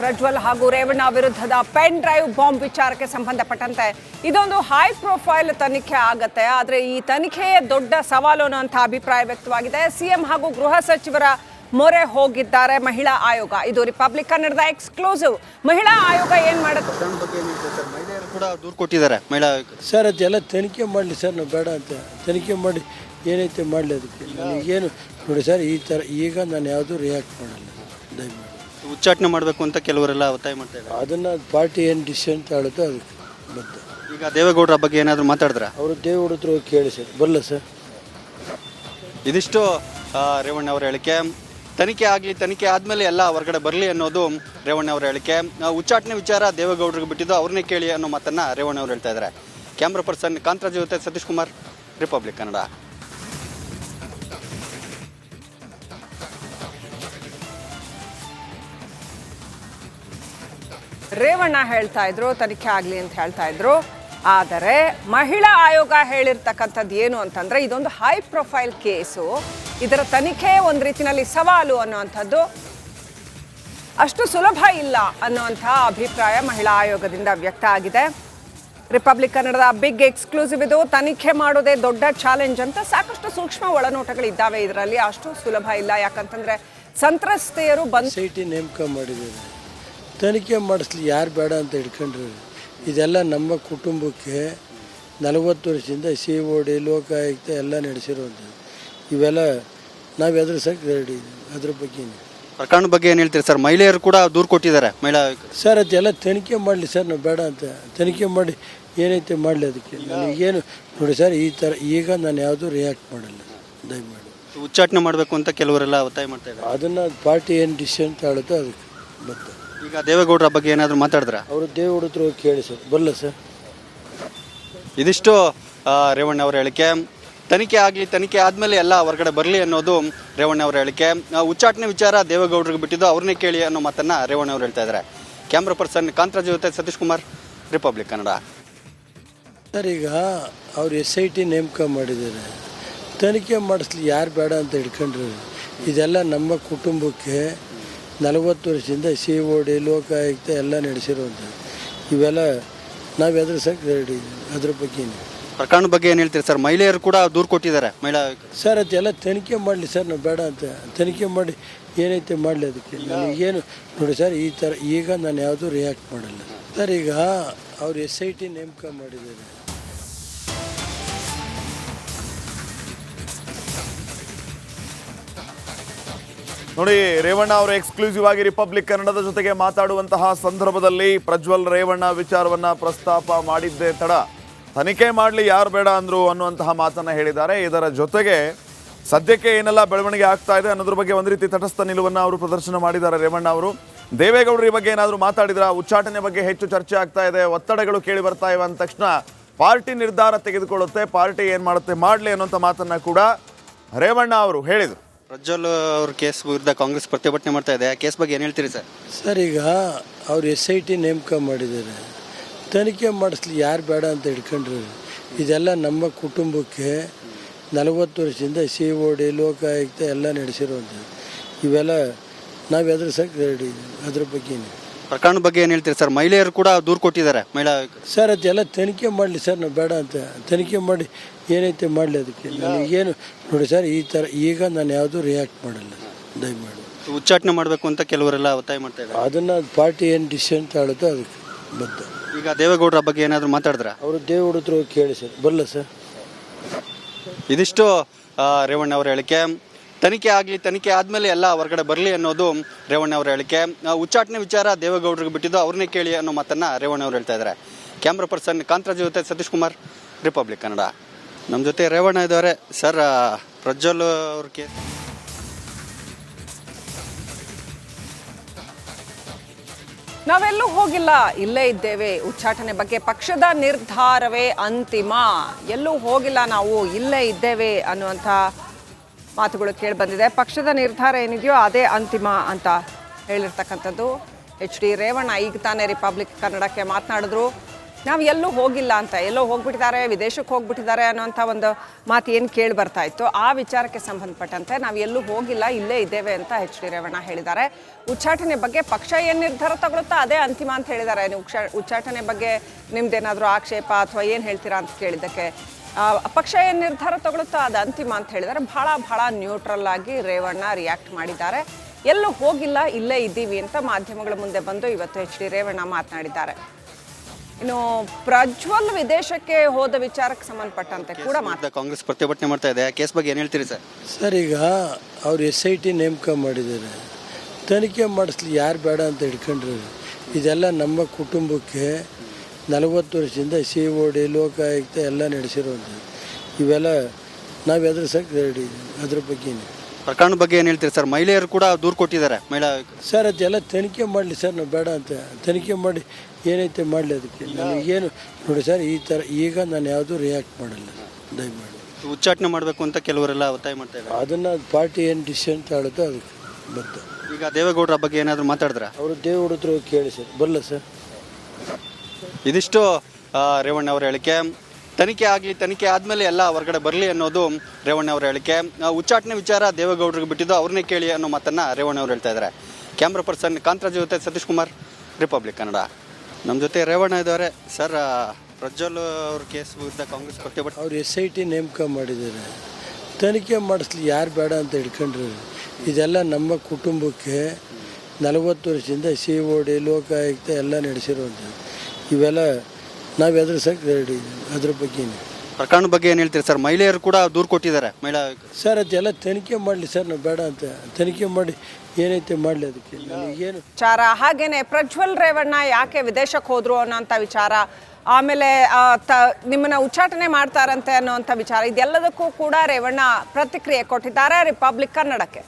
ಪ್ರಜ್ವಲ್ ಹಾಗೂ ರೇವಣ್ಣ ವಿರುದ್ಧದ pen drive bomb ವಿಚಾರಕ್ಕೆ ಸಂಬಂಧಪಟ್ಟಂತೆ ಇದೊಂದು ಹೈ ಪ್ರೊಫೈಲ್ ತನಿಖೆ ಆಗತ್ತೆ. ಆದರೆ ಈ ತನಿಖೆಯೇ ದೊಡ್ಡ ಸವಾಲು ಅನ್ನುವಂಥ ಅಭಿಪ್ರಾಯ ವ್ಯಕ್ತವಾಗಿದೆ. ಸಿಎಂ ಹಾಗೂ ಗೃಹ ಸಚಿವರ ಮೊರೆ ಹೋಗಿದ್ದಾರೆ ಮಹಿಳಾ ಆಯೋಗ. ಇದು ರಿಪಬ್ಲಿಕ್ ಕನ್ನಡದ ಎಕ್ಸ್ಕ್ಲೂಸಿವ್. ಮಹಿಳಾ ಆಯೋಗ ಏನ್ ಮಾಡುತ್ತೆ ಕೂಡ ದೂರು ಕೊಟ್ಟಿದ್ದಾರೆ ಮಹಿಳಾ ಸರ್. ಅದೆಲ್ಲ ತನಿಖೆ ಮಾಡಲಿ ಸರ್, ನಾವು ಬೇಡ ಅಂತ ತನಿಖೆ ಮಾಡಿ ಏನೈತೆ ಮಾಡಲಿ. ಅದಕ್ಕೆ ನನಗೇನು ನೋಡಿ ಸರ್, ಈ ಥರ ಈಗ ನಾನು ಯಾವುದೂ ರಿಯಾಕ್ಟ್ ಮಾಡಲ್ಲ. ದಯಮಾಡಿ ಉಚ್ಚಾಟನೆ ಮಾಡಬೇಕು ಅಂತ ಕೆಲವರೆಲ್ಲ ಒತ್ತಾಯ ಮಾಡ್ತಾ ಇದ್ದಾರೆ. ಅದನ್ನು ಪಾರ್ಟಿ ಏನು ಡಿಸಿಷನ್ ತಾಳುತ್ತೋ ಅದಕ್ಕೆ ಬದ್ಧ. ಈಗ ದೇವೇಗೌಡರ ಬಗ್ಗೆ ಏನಾದರೂ ಮಾತಾಡಿದ್ರ? ಅವರು ದೇವೇಗೌಡ ಹತ್ರ ಹೋಗಿ ಕೇಳಿ ಸರ್, ಬರಲ್ಲ ಸರ್. ಇದಿಷ್ಟು ರೇವಣ್ಣ ಅವರ ಹೇಳಿಕೆ. ತನಿಖೆ ಆಗಲಿ, ತನಿಖೆ ಆದಮೇಲೆ ಎಲ್ಲ ಹೊರಗಡೆ ಬರಲಿ ಅನ್ನೋದು ರೇವಣ್ಣ ಅವರ ಹೇಳಿಕೆ. ಉಚ್ಚಾಟನೆ ವಿಚಾರ ದೇವೇಗೌಡರಿಗೆ ಬಿಟ್ಟಿದ್ದು, ಅವ್ರನ್ನೇ ಕೇಳಿ ಅನ್ನೋ ಮಾತನ್ನು ರೇವಣ್ಣ ಅವರು ಹೇಳ್ತಾ ಇದ್ದಾರೆ. ಕ್ಯಾಮ್ರಾ ಪರ್ಸನ್ ಕಾಂತರಾಜ್ ಜೊತೆ ಸತೀಶ್ ಕುಮಾರ್, ರಿಪಬ್ಲಿಕ್ ಕನ್ನಡ. ರೇವಣ್ಣ ಹೇಳ್ತಾ ಇದ್ರು ತನಿಖೆ ಆಗಲಿ ಅಂತ ಹೇಳ್ತಾ ಇದ್ರು. ಆದರೆ ಮಹಿಳಾ ಆಯೋಗ ಹೇಳಿರ್ತಕ್ಕಂಥದ್ದು ಏನು ಅಂತಂದ್ರೆ, ಇದೊಂದು ಹೈ ಪ್ರೊಫೈಲ್ ಕೇಸು, ಇದರ ತನಿಖೆ ಒಂದು ರೀತಿಯಲ್ಲಿ ಸವಾಲು ಅನ್ನುವಂಥದ್ದು ಅಷ್ಟು ಸುಲಭ ಇಲ್ಲ ಅನ್ನುವಂಥ ಅಭಿಪ್ರಾಯ ಮಹಿಳಾ ಆಯೋಗದಿಂದ ವ್ಯಕ್ತ ಆಗಿದೆ. ರಿಪಬ್ಲಿಕ್ ಕನ್ನಡದ ಬಿಗ್ ಎಕ್ಸ್ಕ್ಲೂಸಿವ್ ಇದು. ತನಿಖೆ ಮಾಡೋದೇ ದೊಡ್ಡ ಚಾಲೆಂಜ್ ಅಂತ ಸಾಕಷ್ಟು ಸೂಕ್ಷ್ಮ ಒಳನೋಟಗಳಿದ್ದಾವೆ ಇದರಲ್ಲಿ. ಅಷ್ಟು ಸುಲಭ ಇಲ್ಲ, ಯಾಕಂತಂದ್ರೆ ಸಂತ್ರಸ್ತೆಯರು ಬಂದು ಸೊಸೈಟಿ ನೇಮಕ ಮಾಡಿದ್ದಾರೆ. ತನಿಖೆ ಮಾಡಿಸ್ಲಿ, ಯಾರು ಬೇಡ ಅಂತ ಹಿಡ್ಕೊಂಡ್ರಿ. ಇದೆಲ್ಲ ನಮ್ಮ ಕುಟುಂಬಕ್ಕೆ 40 ವರ್ಷದಿಂದ COD ಲೋಕಾಯುಕ್ತ ಎಲ್ಲ ನಡೆಸಿರುವಂಥದ್ದು. ಇವೆಲ್ಲ ನಾವು ಎದುರಿಸೋಕೆ ರೆಡಿ. ಅದ್ರ ಬಗ್ಗೆ ಪ್ರಕರಣ ಬಗ್ಗೆ ಏನು ಹೇಳ್ತೀರಿ ಸರ್? ಮಹಿಳೆಯರು ಕೂಡ ದೂರು ಕೊಟ್ಟಿದ್ದಾರೆ ಮಹಿಳಾ ಸರ್. ಅದೆಲ್ಲ ತನಿಖೆ ಮಾಡಲಿ ಸರ್, ನಾವು ಬೇಡ ಅಂತ ತನಿಖೆ ಮಾಡಿ ಏನೈತೆ ಮಾಡಲಿ. ಅದಕ್ಕೆ ನನಗೇನು ನೋಡಿ ಸರ್, ಈ ಥರ ಈಗ ನಾನು ಯಾವುದೂ ರಿಯಾಕ್ಟ್ ಮಾಡಲ್ಲ. ದಯಮಾಡಿ ಉಚ್ಚಾಟನೆ ಮಾಡಬೇಕು ಅಂತ ಕೆಲವರೆಲ್ಲ ಒತ್ತಾಯ ಮಾಡ್ತಾ ಇದ್ದಾರೆ. ಅದನ್ನು ಪಾರ್ಟಿ ಏನು ಡಿಸಿಷನ್ ತಾಳುತ್ತೋ ಅದಕ್ಕೆ ಬದ್ಧ. ಈಗ ದೇವೇಗೌಡರ ಬಗ್ಗೆ ಏನಾದರೂ ಮಾತಾಡಿದ್ರ? ಅವರು ದೇವೇಗೌಡ ಹತ್ರ ಹೋಗಿ ಕೇಳಿ ಸರ್, ಬರಲ್ಲ ಸರ್. ಇದಿಷ್ಟು ರೇವಣ್ಣ ಅವರ ಹೇಳಿಕೆ. ತನಿಖೆ ಆಗಲಿ, ತನಿಖೆ ಆದಮೇಲೆ ಎಲ್ಲ ಹೊರಗಡೆ ಬರಲಿ ಅನ್ನೋದು ರೇವಣ್ಣ ಅವರ ಹೇಳಿಕೆ. ಉಚ್ಚಾಟನೆ ವಿಚಾರ ದೇವೇಗೌಡರಿಗೆ ಬಿಟ್ಟಿದ್ದು, ಅವ್ರನ್ನೇ ಕೇಳಿ ಅನ್ನೋ ಮಾತನ್ನು ರೇವಣ್ಣ ಅವರು ಹೇಳ್ತಾ ಇದ್ದಾರೆ. ಕ್ಯಾಮ್ರಾ ಪರ್ಸನ್ ಕಾಂತರಾಜ್ ಜೊತೆ ಸತೀಶ್ ಕುಮಾರ್, ರಿಪಬ್ಲಿಕ್ ಕನ್ನಡ. ಸರ್, ಈಗ ಅವ್ರು SIT ನೇಮಕ ಮಾಡಿದ್ದಾರೆ. ತನಿಖೆ ಮಾಡಿಸ್ಲಿ, ಯಾರು ಬೇಡ ಅಂತ ಹಿಡ್ಕೊಂಡ್ರಿ. ಇದೆಲ್ಲ ನಮ್ಮ ಕುಟುಂಬಕ್ಕೆ 40 ವರ್ಷದಿಂದ COD ಲೋಕಾಯುಕ್ತ ಎಲ್ಲ ನಡೆಸಿರುವಂಥದ್ದು. ಇವೆಲ್ಲ ನಾವು ಎದುರಿಸೋಕೆ ರೆಡಿ. ಅದ್ರ ಬಗ್ಗೆ ಪ್ರಕರಣ ಬಗ್ಗೆ ಏನು ಹೇಳ್ತೀರಿ ಸರ್? ಮಹಿಳೆಯರು ಕೂಡ ದೂರು ಕೊಟ್ಟಿದ್ದಾರೆ ಮಹಿಳಾ ಸರ್. ಅದೆಲ್ಲ ತನಿಖೆ ಮಾಡಲಿ ಸರ್, ನಾವು ಬೇಡ ಅಂತ ತನಿಖೆ ಮಾಡಿ ಏನೈತೆ ಮಾಡಲಿ. ಅದಕ್ಕೆ ನನಗೇನು ನೋಡಿ ಸರ್, ಈ ಥರ ಈಗ ನಾನು ಯಾವುದೂ ರಿಯಾಕ್ಟ್ ಮಾಡಲ್ಲ ಸರ್. ಈಗ ಅವ್ರು SIT ನೇಮಕ ಮಾಡಿದ್ದಾರೆ. ನೋಡಿ, ರೇವಣ್ಣ ಅವರು ಎಕ್ಸ್ಕ್ಲೂಸಿವ್ ಆಗಿ ರಿಪಬ್ಲಿಕ್ ಕನ್ನಡದ ಜೊತೆಗೆ ಮಾತಾಡುವಂತಹ ಸಂದರ್ಭದಲ್ಲಿ ಪ್ರಜ್ವಲ್ ರೇವಣ್ಣ ವಿಚಾರವನ್ನ ಪ್ರಸ್ತಾಪ ಮಾಡಿದ್ದೇ ತಡ ತನಿಖೆ ಮಾಡಲಿ, ಯಾರು ಬೇಡ ಅಂದ್ರು ಅನ್ನುವಂತಹ ಮಾತನ್ನ ಹೇಳಿದ್ದಾರೆ. ಇದರ ಜೊತೆಗೆ ಸದ್ಯಕ್ಕೆ ಏನೆಲ್ಲ ಬೆಳವಣಿಗೆ ಆಗ್ತಾ ಇದೆ ಅನ್ನೋದ್ರ ಬಗ್ಗೆ ಒಂದು ರೀತಿ ತಟಸ್ಥ ನಿಲುವನ್ನ ಅವರು ಪ್ರದರ್ಶನ ಮಾಡಿದ್ದಾರೆ ರೇವಣ್ಣ ಅವರು. ದೇವೇಗೌಡರ ಈ ಬಗ್ಗೆ ಏನಾದರೂ ಮಾತಾಡಿದ್ರ? ಉಚ್ಚಾಟನೆ ಬಗ್ಗೆ ಹೆಚ್ಚು ಚರ್ಚೆ ಆಗ್ತಾ ಇದೆ, ಒತ್ತಡಗಳು ಕೇಳಿ ಬರ್ತಾ ಇವೆ ಅಂದ ತಕ್ಷಣ ಪಾರ್ಟಿ ನಿರ್ಧಾರ ತೆಗೆದುಕೊಳ್ಳುತ್ತೆ, ಪಾರ್ಟಿ ಏನು ಮಾಡುತ್ತೆ ಮಾಡಲಿ ಅನ್ನೋಂಥ ಮಾತನ್ನ ಕೂಡ ರೇವಣ್ಣ ಅವರು ಹೇಳಿದರು. ಪ್ರಜ್ವಲ್ ಅವ್ರ ಕೇಸ್ ವಿರುದ್ಧ ಕಾಂಗ್ರೆಸ್ ಪ್ರತಿಭಟನೆ ಮಾಡ್ತಾ ಇದೆ. ಕೇಸ್ ಬಗ್ಗೆ ಏನು ಹೇಳ್ತೀರಿ ಸರ್? ಸರ್, ಈಗ ಅವ್ರು SIT ನೇಮಕ ಮಾಡಿದ್ದಾರೆ. ತನಿಖೆ ಮಾಡಿಸ್ಲಿ, ಯಾರು ಬೇಡ ಅಂತ ಹಿಡ್ಕೊಂಡ್ರಿ. ಇದೆಲ್ಲ ನಮ್ಮ ಕುಟುಂಬಕ್ಕೆ 40 ವರ್ಷದಿಂದ COD ಲೋಕಾಯುಕ್ತ ಎಲ್ಲ ನಡೆಸಿರುವಂಥದ್ದು. ಇವೆಲ್ಲ ನಾವು ಎದುರಿಸೋಕೆ ರೆಡಿ. ಅದ್ರ ಬಗ್ಗೆ ಪ್ರಕರಣ ಬಗ್ಗೆ ಏನು ಹೇಳ್ತೀರಿ ಸರ್? ಮಹಿಳೆಯರು ಕೂಡ ದೂರು ಕೊಟ್ಟಿದ್ದಾರೆ ಮಹಿಳಾ ಸರ್. ಅದೆಲ್ಲ ತನಿಖೆ ಮಾಡಲಿ ಸರ್, ನಾವು ಬೇಡ ಅಂತ ತನಿಖೆ ಮಾಡಿ ಏನೈತೆ ಮಾಡಲಿ. ಅದಕ್ಕೆ ನನಗೇನು ನೋಡಿ ಸರ್, ಈ ಥರ ಈಗ ನಾನು ಯಾವುದೂ ರಿಯಾಕ್ಟ್ ಮಾಡಲ್ಲ. ದಯಮಾಡಿ ಉಚ್ಚಾಟನೆ ಮಾಡಬೇಕು ಅಂತ ಕೆಲವರೆಲ್ಲ ಒತ್ತಾಯ ಮಾಡ್ತಾ ಇದ್ದಾರೆ. ಅದನ್ನು ಪಾರ್ಟಿ ಏನು ಡಿಸಿಷನ್ ತಾಳುತ್ತೋ ಅದಕ್ಕೆ ಬದ್ಧ. ಈಗ ದೇವೇಗೌಡರ ಬಗ್ಗೆ ಏನಾದರೂ ಮಾತಾಡಿದ್ರ? ಅವರು ದೇವೇಗೌಡ ಹತ್ರ ಹೋಗಿ ಕೇಳಿ ಸರ್, ಬರಲ್ಲ ಸರ್. ಇದಿಷ್ಟು ರೇವಣ್ಣ ಅವರ ಹೇಳಿಕೆ. ತನಿಖೆ ಆಗಲಿ, ತನಿಖೆ ಆದಮೇಲೆ ಎಲ್ಲ ಹೊರಗಡೆ ಬರಲಿ ಅನ್ನೋದು ರೇವಣ್ಣ ಅವರ ಹೇಳಿಕೆ. ಉಚ್ಚಾಟನೆ ವಿಚಾರ ದೇವೇಗೌಡರಿಗೆ ಬಿಟ್ಟಿದ್ದು, ಅವ್ರನ್ನೇ ಕೇಳಿ ಅನ್ನೋ ಮಾತನ್ನು ರೇವಣ್ಣ ಅವರು ಹೇಳ್ತಾ ಇದ್ದಾರೆ. ಕ್ಯಾಮ್ರಾ ಪರ್ಸನ್ ಕಾಂತರಾಜ್ ಜೊತೆ ಸತೀಶ್ ಕುಮಾರ್, ರಿಪಬ್ಲಿಕ್ ಕನ್ನಡ. ನಮ್ಮ ಜೊತೆ ರೇವಣ್ಣ ಇದ್ದಾರೆ. ಸರ್, ಪ್ರಜ್ವಲ್ ಅವ್ರ ಕೇಸ್ ನಾವೆಲ್ಲೂ ಹೋಗಿಲ್ಲ, ಇಲ್ಲೇ ಇದ್ದೇವೆ. ಉಚ್ಚಾಟನೆ ಬಗ್ಗೆ ಪಕ್ಷದ ನಿರ್ಧಾರವೇ ಅಂತಿಮ. ಎಲ್ಲೂ ಹೋಗಿಲ್ಲ, ನಾವು ಇಲ್ಲೇ ಇದ್ದೇವೆ ಅನ್ನುವಂಥ ಮಾತುಗಳು ಕೇಳಿ ಬಂದಿದೆ. ಪಕ್ಷದ ನಿರ್ಧಾರ ಏನಿದೆಯೋ ಅದೇ ಅಂತಿಮ ಅಂತ ಹೇಳಿರ್ತಕ್ಕಂಥದ್ದು HD ರೇವಣ್ಣ ಈಗ ತಾನೇ ರಿಪಬ್ಲಿಕ್ ಕನ್ನಡಕ್ಕೆ ಮಾತನಾಡಿದ್ರು. ನಾವು ಎಲ್ಲೂ ಹೋಗಿಲ್ಲ ಅಂತ, ಎಲ್ಲೋ ಹೋಗ್ಬಿಟ್ಟಿದ್ದಾರೆ, ವಿದೇಶಕ್ಕೆ ಹೋಗ್ಬಿಟ್ಟಿದ್ದಾರೆ ಅನ್ನೋಂಥ ಒಂದು ಮಾತು ಏನು ಕೇಳಿ ಬರ್ತಾ ಇತ್ತು, ಆ ವಿಚಾರಕ್ಕೆ ಸಂಬಂಧಪಟ್ಟಂತೆ ನಾವು ಎಲ್ಲೂ ಹೋಗಿಲ್ಲ, ಇಲ್ಲೇ ಇದ್ದೇವೆ ಅಂತ ಎಚ್ ಡಿ ರೇವಣ್ಣ ಹೇಳಿದ್ದಾರೆ. ಉಚ್ಚಾಟನೆ ಬಗ್ಗೆ ಪಕ್ಷ ಏನು ನಿರ್ಧಾರ ತಗೊಳುತ್ತೋ ಅದೇ ಅಂತಿಮ ಅಂತ ಹೇಳಿದ್ದಾರೆ. ನೀವು ಉಚ್ಚಾಟನೆ ಬಗ್ಗೆ ನಿಮ್ದೇನಾದರೂ ಆಕ್ಷೇಪ ಅಥವಾ ಏನು ಹೇಳ್ತೀರಾ ಅಂತ ಕೇಳಿದ್ದಕ್ಕೆ ಪಕ್ಷ ಏನು ನಿರ್ಧಾರ ತಗೊಳುತ್ತೋ ಅದು ಅಂತಿಮ ಅಂತ ಹೇಳಿದ್ದಾರೆ. ಭಾಳ ನ್ಯೂಟ್ರಲ್ ಆಗಿ ರೇವಣ್ಣ ರಿಯಾಕ್ಟ್ ಮಾಡಿದ್ದಾರೆ. ಎಲ್ಲೂ ಹೋಗಿಲ್ಲ, ಇಲ್ಲೇ ಇದ್ದೀವಿ ಅಂತ ಮಾಧ್ಯಮಗಳ ಮುಂದೆ ಬಂದು ಇವತ್ತು ಎಚ್ ಡಿ ರೇವಣ್ಣ ಮಾತನಾಡಿದ್ದಾರೆ. ಇನ್ನು ಪ್ರಜ್ವಲ್ ವಿದೇಶಕ್ಕೆ ಹೋದ ವಿಚಾರಕ್ಕೆ ಸಂಬಂಧಪಟ್ಟಂತೆ ಕೂಡ ಕಾಂಗ್ರೆಸ್ ಪ್ರತಿಭಟನೆ ಮಾಡ್ತಾ ಇದೆ. ಕೇಸ್ ಬಗ್ಗೆ ಏನು ಹೇಳ್ತೀರಿ ಸರ್? ಸರ್, ಈಗ ಅವ್ರು SIT ನೇಮಕ ಮಾಡಿದ್ದಾರೆ. ತನಿಖೆ ಮಾಡಿಸ್ಲಿ ಯಾರು ಬೇಡ ಅಂತ ಹಿಡ್ಕೊಂಡ್ರು. ಇದೆಲ್ಲ ನಮ್ಮ ಕುಟುಂಬಕ್ಕೆ 40 ವರ್ಷದಿಂದ COD ಲೋಕಾಯುಕ್ತ ಎಲ್ಲ ನಡೆಸಿರೋದು. ಇವೆಲ್ಲ ನಾವು ಎದುರಿಸಕ್ಕೆ ರೆಡಿ. ಅದ್ರ ಬಗ್ಗೆ ಪ್ರಕರಣ ಬಗ್ಗೆ ಏನು ಹೇಳ್ತೀರಿ ಸರ್? ಮಹಿಳೆಯರು ಕೂಡ ದೂರು ಕೊಟ್ಟಿದ್ದಾರೆ. ಸರ್, ಅದೆಲ್ಲ ತನಿಖೆ ಮಾಡಲಿ ಸರ್, ನಾವು ಬೇಡ ಅಂತ. ತನಿಖೆ ಮಾಡಿ ಏನೈತೆ ಮಾಡಲಿ. ಅದಕ್ಕೆ ನನಗೇನು ನೋಡಿ ಸರ್, ಈ ಥರ ಈಗ ನಾನು ಯಾವುದೂ ರಿಯಾಕ್ಟ್ ಮಾಡಲ್ಲ. ದಯಮಾಡಿ ಉಚ್ಚಾಟನೆ ಮಾಡಬೇಕು ಅಂತ ಕೆಲವರೆಲ್ಲ ಒತ್ತಾಯ ಮಾಡ್ತಾ ಇದ್ದಾರೆ. ಅದನ್ನು ಪಾರ್ಟಿ ಏನು ಡಿಸಿಷನ್ ತಾಳುತ್ತೋ ಅದಕ್ಕೆ ಬದ್ಧ. ಈಗ ದೇವೇಗೌಡರ ಬಗ್ಗೆ ಏನಾದರೂ ಮಾತಾಡಿದ್ರೆ? ಅವರು ದೇವೇಗೌಡ ಹತ್ರ ಕೇಳಿ ಸರ್. ಬರಲ್ಲ ಸರ್. ಇದಿಷ್ಟು ರೇವಣ್ಣ ಅವರ ಹೇಳಿಕೆ. ತನಿಖೆ ಆಗಲಿ, ತನಿಖೆ ಆದಮೇಲೆ ಎಲ್ಲ ಹೊರಗಡೆ ಬರಲಿ ಅನ್ನೋದು ರೇವಣ್ಣ ಅವರ ಹೇಳಿಕೆ. ಉಚ್ಚಾಟನೆ ವಿಚಾರ ದೇವೇಗೌಡರಿಗೆ ಬಿಟ್ಟಿದ್ದು, ಅವ್ರನ್ನೇ ಕೇಳಿ ಅನ್ನೋ ಮಾತನ್ನು ರೇವಣ್ಣ ಅವರು ಹೇಳ್ತಾ ಇದ್ದಾರೆ. ಕ್ಯಾಮ್ರಾ ಪರ್ಸನ್ ಕಾಂತರಾಜ್ ಜೊತೆ ಸತೀಶ್ ಕುಮಾರ್, ರಿಪಬ್ಲಿಕ್ ಕನ್ನಡ. ನಮ್ಮ ಜೊತೆ ರೇವಣ್ಣ ಇದ್ದಾರೆ. ಸರ್, ಪ್ರಜ್ವಲ್ ಅವ್ರ ಕೇಸ್ ವಿರುದ್ಧ ಕಾಂಗ್ರೆಸ್ ಪ್ರತಿಭಟನೆ. ಅವ್ರು SIT ನೇಮಕ ಮಾಡಿದ್ದಾರೆ. ತನಿಖೆ ಮಾಡಿಸ್ಲಿ ಯಾರು ಬೇಡ ಅಂತ ಹಿಡ್ಕೊಂಡ್ರು. ಇದೆಲ್ಲ ನಮ್ಮ ಕುಟುಂಬಕ್ಕೆ 40 ವರ್ಷದಿಂದ COD ಲೋಕಾಯುಕ್ತ ಎಲ್ಲ ನಡೆಸಿರೋದು. ಇವೆಲ್ಲ ನಾವು ಎದುರಿಸಕ್ಕೆ ರೆಡಿ. ಅದ್ರ ಬಗ್ಗೆ ಪ್ರಕರಣ ಬಗ್ಗೆ ಏನು ಹೇಳ್ತೀರಿ ಸರ್? ಮಹಿಳೆಯರು ಕೂಡ ದೂರು ಕೊಟ್ಟಿದ್ದಾರೆ. ಸರ್, ಅದೆಲ್ಲ ತನಿಖೆ ಮಾಡಲಿ ಸರ್, ನಾವು ಬೇಡ ಅಂತ. ತನಿಖೆ ಮಾಡಿ ಏನೈತೆ ಮಾಡಲಿ. ಅದಕ್ಕೆ ನನಗೇನು ವಿಚಾರ. ಹಾಗೇನೆ ಪ್ರಜ್ವಲ್ ರೇವಣ್ಣ ಯಾಕೆ ವಿದೇಶಕ್ಕೆ ಹೋದ್ರು ಅನ್ನೋಂಥ ವಿಚಾರ, ಆಮೇಲೆ ನಿಮ್ಮನ್ನ ಉಚ್ಚಾಟನೆ ಮಾಡ್ತಾರಂತೆ ಅನ್ನೋಂಥ ವಿಚಾರ, ಇದೆಲ್ಲದಕ್ಕೂ ಕೂಡ ರೇವಣ್ಣ ಪ್ರತಿಕ್ರಿಯೆ ಕೊಟ್ಟಿದ್ದಾರೆ ರಿಪಬ್ಲಿಕ್ ಕನ್ನಡಕ್ಕೆ.